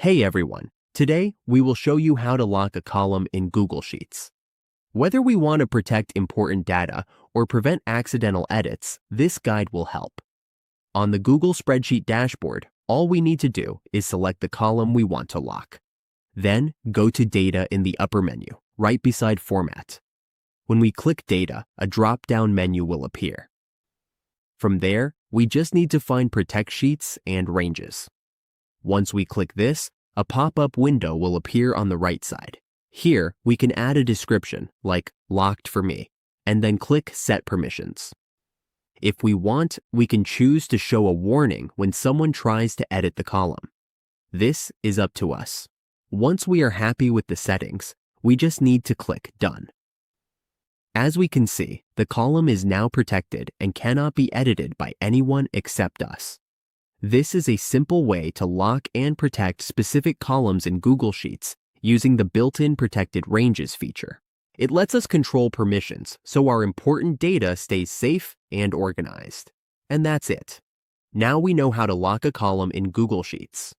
Hey everyone, today we will show you how to lock a column in Google Sheets. Whether we want to protect important data or prevent accidental edits, this guide will help. On the Google spreadsheet dashboard, all we need to do is select the column we want to lock. Then go to Data in the upper menu, right beside Format. When we click Data, a drop-down menu will appear. From there, we just need to find Protect Sheets and Ranges. Once we click this, a pop-up window will appear on the right side. Here, we can add a description, like Locked for Me, and then click Set Permissions. If we want, we can choose to show a warning when someone tries to edit the column. This is up to us. Once we are happy with the settings, we just need to click Done. As we can see, the column is now protected and cannot be edited by anyone except us. This is a simple way to lock and protect specific columns in Google Sheets using the built-in Protected Ranges feature. It lets us control permissions so our important data stays safe and organized. And that's it. Now we know how to lock a column in Google Sheets.